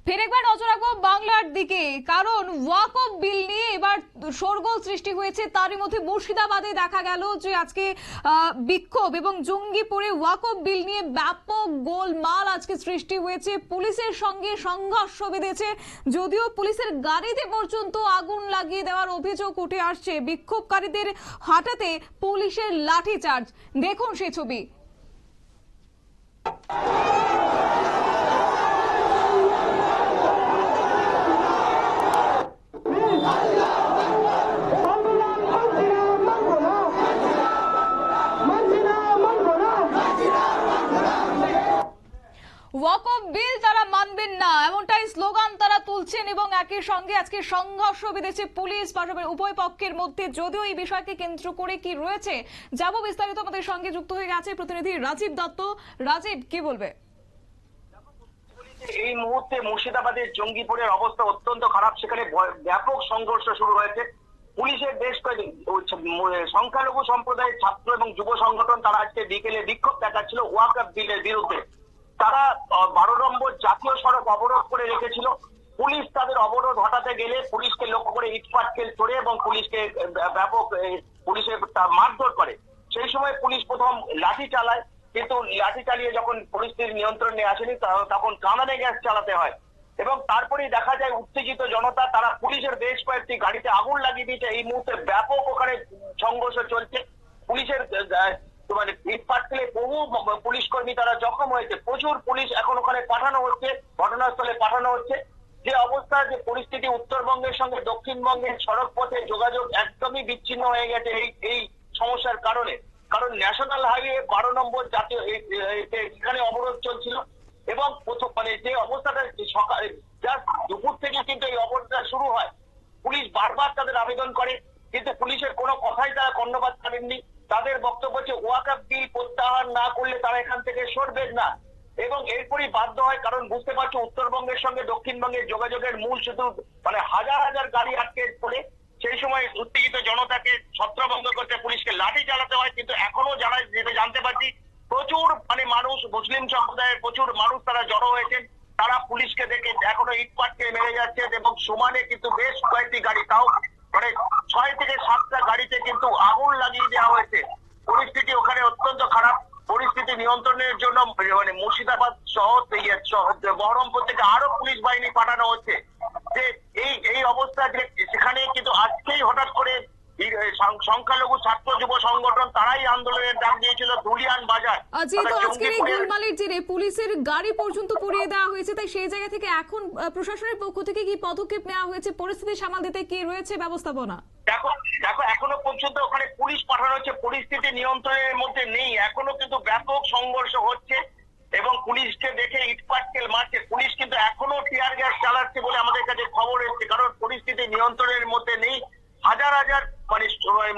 ফের একবার নজর রাখবো বাংলার দিকে, কারণ ওয়াকফ বিল নিয়ে এবার শোরগোল সৃষ্টি হয়েছে। তারই মধ্যে মুর্শিদাবাদে দেখা গেল যে আজকে বিক্ষোভ এবং জঙ্গিপুরে ওয়াকফ বিল নিয়ে ব্যাপক গোলমাল আজকে সৃষ্টি হয়েছে। পুলিশের সঙ্গে সংঘর্ষ বেঁধেছে, যদিও পুলিশের গাড়িতে পর্যন্ত আগুন লাগিয়ে দেওয়ার অভিযোগ উঠে আসছে। বিক্ষোভকারীদের হাঁটাতে পুলিশের লাঠিচার্জ, দেখুন সেই ছবি। ওয়াকফ বিল তারা মানবেন না, এমনটাই স্লোগান তারা তুলছেন এবং একই সঙ্গে আজকে সংঘর্ষ বেঁধেছে পুলিশ পাশাপাশি উভয় পক্ষের মধ্যে। যদিও এই বিষয়কে কেন্দ্র করে কি রয়েছে যাব বিস্তারিত, আমাদের সঙ্গে যুক্ত হয়ে গেছে প্রতিনিধি রাজীব দত্ত। রাজীব, কি বলবে? এই মুহূর্তে মুর্শিদাবাদের জঙ্গিপুরের অবস্থা অত্যন্ত খারাপ। সেখানে ব্যাপক সংঘর্ষ শুরু হয়েছে। পুলিশের বেশ কয়েক সংখ্যালঘু সম্প্রদায়ের ছাত্র এবং যুব সংগঠন তারা আজকে বিকেলে বিক্ষোভ দেখাচ্ছিল ওয়াকফ বিলের বিরুদ্ধে। তারা 12 নম্বর জাতীয় সড়ক অবরোধ করে রেখেছিল। পুলিশ তাদের অবরোধ হটাতে গেলে পুলিশকে লক্ষ্য করে ইটপাটকেল ছোড়ে এবং পুলিশকে ব্যাপক পুলিশের মারধর করে। সেই সময় পুলিশ প্রথম লাঠি চালায়, কিন্তু লাঠি চালিয়ে যখন পরিস্থিতি নিয়ন্ত্রণে আসেনি তখন কাঁদানে গ্যাস চালাতে হয় এবং তারপরেই দেখা যায় উত্তেজিত জনতা তারা পুলিশের বেশ কয়েকটি গাড়িতে আগুন লাগিয়ে দিয়েছে। এই মুহূর্তে ব্যাপক ওখানে সংঘর্ষ চলছে। পুলিশের মানে ইটপাটকেলে বহু পুলিশ কর্মী তারা জখম হয়েছে। প্রচুর পুলিশ এখন ওখানে পাঠানো হচ্ছে, ঘটনাস্থলে পাঠানো হচ্ছে। যে অবস্থা, যে পরিস্থিতি, উত্তরবঙ্গের সঙ্গে দক্ষিণবঙ্গের সড়ক পথে যোগাযোগ একদমই বিচ্ছিন্ন হয়ে গেছে এই সমস্যার কারণে। কারণ ন্যাশনাল হাইওয়ে 12 নম্বর জাতীয় এখানে অবরোধ চলছিল এবং মানে যে অবস্থাটা সকালে জাস্ট দুপুর থেকে কিন্তু এই অবরোধটা শুরু হয়। পুলিশ বারবার তাদের আবেদন করে, কিন্তু পুলিশের কোনো কথাই তারা কর্ণপাত করেননি। তাদের বক্তব্য হচ্ছে ওয়াকফ বিল প্রত্যাহার না করলে তারা এখান থেকে সরবেন না এবং এরপরই বাধ্য হয়। কারণ বুঝতে পারছো উত্তরবঙ্গের সঙ্গে দক্ষিণবঙ্গের যোগাযোগের মূল সেতু মানে হাজার হাজার গাড়ি আটকে পড়ে। সেই সময় উত্তেজিত জনতাকে ছত্রভঙ্গ করতে পুলিশকে লাঠি চালাতে হয়। কিন্তু এখনো যারা জানতে পারছি প্রচুর মানে মানুষ, মুসলিম সম্প্রদায়ের প্রচুর মানুষ তারা জড়ো হয়েছেন। তারা পুলিশকে দেখে এখনো ইটপাটকে মেরে যাচ্ছে এবং সমানে কিন্তু বেশ কয়েকটি গাড়ি, তাও মানে 6 থেকে 7টা গাড়িতে কিন্তু আগুন লাগিয়ে দেওয়া হয়েছে। পরিস্থিতি ওখানে অত্যন্ত খারাপ। পরিস্থিতি নিয়ন্ত্রণের জন্য মানে মুর্শিদাবাদ শহর বহরমপুর থেকে আরো পুলিশ বাহিনী পাঠানো হচ্ছে। যে এই অবস্থা, যে সেখানে কিন্তু আজকেই হঠাৎ করে সংখ্যালঘু ছাত্র যুব সংগঠন তারাই আন্দোলনের ডাক দিয়েছিল ধুলিয়ান বাজার। যেহেতু আজকের এই গোলমালের জেরে পুলিশের গাড়ি পর্যন্ত পুড়িয়ে দেওয়া হয়েছে, তাই সেই জায়গা থেকে এখন প্রশাসনের পক্ষ থেকে কি পদক্ষেপ নেওয়া হয়েছে, পরিস্থিতি সামাল দিতে কি রয়েছে ব্যবস্থাপনা? দেখো এখনো পর্যন্ত ওখানে পুলিশ পাঠানো হচ্ছে, পরিস্থিতি নিয়ন্ত্রণের মধ্যে নেই। এখনো কিন্তু ব্যাপক সংঘর্ষ হচ্ছে এবং পুলিশকে দেখে ইটপাটকেল মারছে। পুলিশ কিন্তু এখনো টিয়ার গ্যাস চালাচ্ছে বলে আমাদের কাছে খবর এসেছে, কারণ পরিস্থিতি নিয়ন্ত্রণের মধ্যে নেই। হাজার হাজার মানে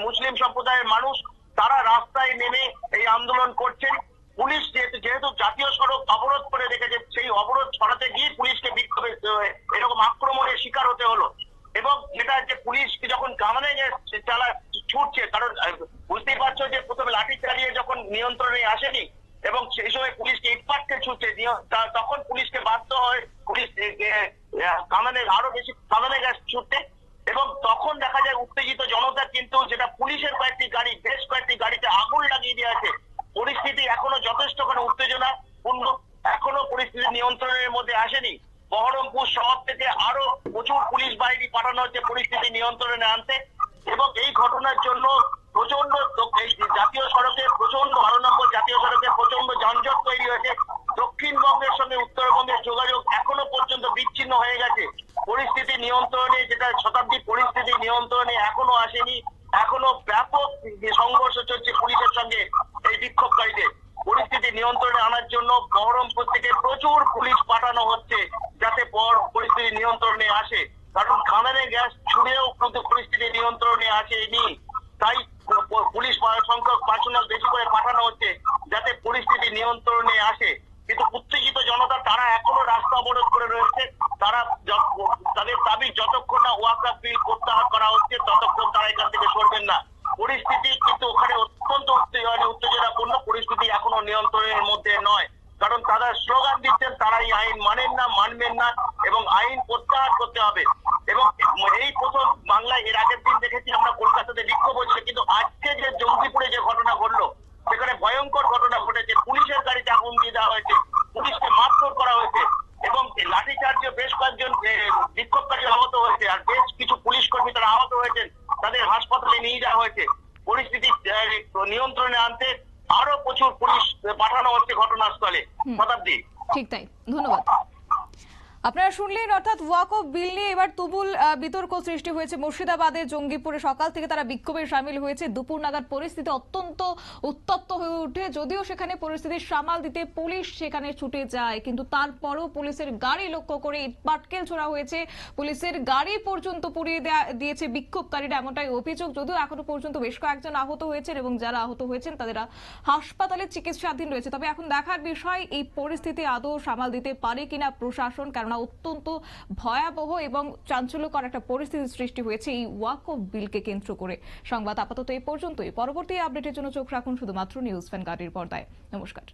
মুসলিম সম্প্রদায়ের মানুষ তারা রাস্তায় নেমে এই আন্দোলন করছেন। পুলিশ যেহেতু জাতীয় সড়ক অবরোধ করে রেখেছে, সেই অবরোধ ছড়াতে গিয়ে পুলিশকে বিক্ষোভে এরকম আক্রমণের শিকার হতে হলো। এবং যেটা যে পুলিশ যখন কামানে ছুটছে, কারণ বুঝতেই পারছো যে প্রথমে লাঠি চালিয়ে যখন নিয়ন্ত্রণে আসেনি এবং সেই সময় পুলিশকে ইটপাটকে ছুটছে, তখন পুলিশকে বাধ্য হয় পুলিশ আরো বেশি কামানে গ্যাস ছুটতে এবং তখন দেখা যায় উত্তেজিত জনতা কিন্তু যেটা পুলিশের কয়েকটি গাড়ি, বেশ কয়েকটি গাড়িতে আগুন লাগিয়ে দিয়ে আছে। পরিস্থিতি এখনো যথেষ্ট উত্তেজনা পূর্ণ, এখনো পরিস্থিতি নিয়ন্ত্রণের মধ্যে আসেনি। বহরমপুর শহর থেকে আরো প্রচুর পুলিশ বাহিনী পাঠানো হচ্ছে পরিস্থিতি নিয়ন্ত্রণে আনতে এবং এই ঘটনার জন্য প্রচন্ড জাতীয় সড়কে 12 নম্বর জাতীয় সড়কে প্রচন্ড যানজট তৈরি হয়েছে। দক্ষিণবঙ্গের সঙ্গে উত্তরবঙ্গের যোগাযোগ এখনো পর্যন্ত বিচ্ছিন্ন হয়ে গেছে। পরিস্থিতি নিয়ন্ত্রণে, যেটা শতাব্দী পরিস্থিতি নিয়ন্ত্রণে এখনো আসেনি। এখনো ব্যাপক সংঘর্ষ চলছে পুলিশের সঙ্গে এই বিক্ষোভকারীদের। পরিস্থিতি নিয়ন্ত্রণে আনার জন্য বহরমপুর থেকে প্রচুর পুলিশ পাঠানো হচ্ছে যাতে পরিস্থিতি নিয়ন্ত্রণে আসে। কারণ কাঁদানে গ্যাস ছুড়েও কিন্তু পরিস্থিতি নিয়ন্ত্রণে আসেনি, তাই পুলিশ সংখ্যক পার্সোনাল বেশি করে পাঠানো হচ্ছে যাতে পরিস্থিতি নিয়ন্ত্রণে আসে। কিন্তু উত্তেজিত জনতা তারা এখনো রাস্তা অবরোধ করে রয়েছে। তারা তাদের দাবি যতক্ষণ না ওয়াকফ বিল প্রত্যাহার করা হচ্ছে ততক্ষণ তারা এখান থেকে সরবেন না। পরিস্থিতি কিন্তু ওখানে অত্যন্ত উত্তেজনাপূর্ণ, পরিস্থিতি এখনো নিয়ন্ত্রণের মধ্যে নয়। কারণ তারা স্লোগান দিচ্ছেন তারাই আইন মানে মানেন না, মানবেন না এবং আইন প্রত্যাহার করতে হবে। এবং এই প্রথম বাংলায় এর আগের দিন দেখেছি আমরা কলকাতাতে বিক্ষোভ হচ্ছে, কিন্তু আজকে যে জঙ্গিপুরে যে ঘটনা ঘটলো সেখানে ভয়ঙ্কর ঘটনা ঘটেছে। পুলিশের গাড়িতে আগুন দিয়ে দেওয়া হয়েছে, পুলিশকে মারধর করা হয়েছে এবং লাঠিচার্জে বেশ কয়েকজন বিক্ষোভকারী আহত হয়েছে, আর বেশ কিছু পুলিশ কর্মী তারা আহত হয়েছেন, তাদের হাসপাতালে নিয়ে যাওয়া হয়েছে। পরিস্থিতি নিয়ন্ত্রণে আনতে আরো প্রচুর পুলিশ পাঠানো হচ্ছে ঘটনাস্থলে। শতাব্দী। ঠিক তাই, ধন্যবাদ। আপনারা শুনলেন, অর্থাৎ ওয়াকফ বিল নিয়ে এবার তুমুল বিতর্ক সৃষ্টি হয়েছে মুর্শিদাবাদের জঙ্গিপুরে। সকাল থেকে তারা বিক্ষোভে সামিল হয়েছে। দুপুর নাগাদ পরিস্থিতি অত্যন্ত উত্তপ্ত হয়ে ওঠে। যদিও সেখানে পরিস্থিতি সামাল দিতে পুলিশ সেখানে ছুটে যায়, কিন্তু তারপরও পুলিশের গাড়ি লক্ষ্য করে ইটপাটকেল ছোড়া হয়েছে। পুলিশের গাড়ি পর্যন্ত পুড়িয়ে দিয়েছে বিক্ষোভকারীরা, এমনটাই অভিযোগ। যদিও এখনো পর্যন্ত বেশ কয়েকজন আহত হয়েছেন এবং যারা আহত হয়েছেন তাদের হাসপাতালে চিকিৎসাধীন রয়েছে। তবে এখন দেখার বিষয় এই পরিস্থিতি আদৌ সামাল দিতে পারে কিনা প্রশাসন, কারণ অত্যন্ত ভয়াবহ এবং চাঞ্চল্যকর একটা পরিস্থিতির সৃষ্টি হয়েছে এই ওয়াকফ বিলকে কেন্দ্র করে। সংবাদ আপাতত এই পর্যন্তই। পরবর্তী আপডেটের জন্য চোখ রাখুন শুধুমাত্র নিউজ ভ্যানগার্ডের পর্দায়। নমস্কার।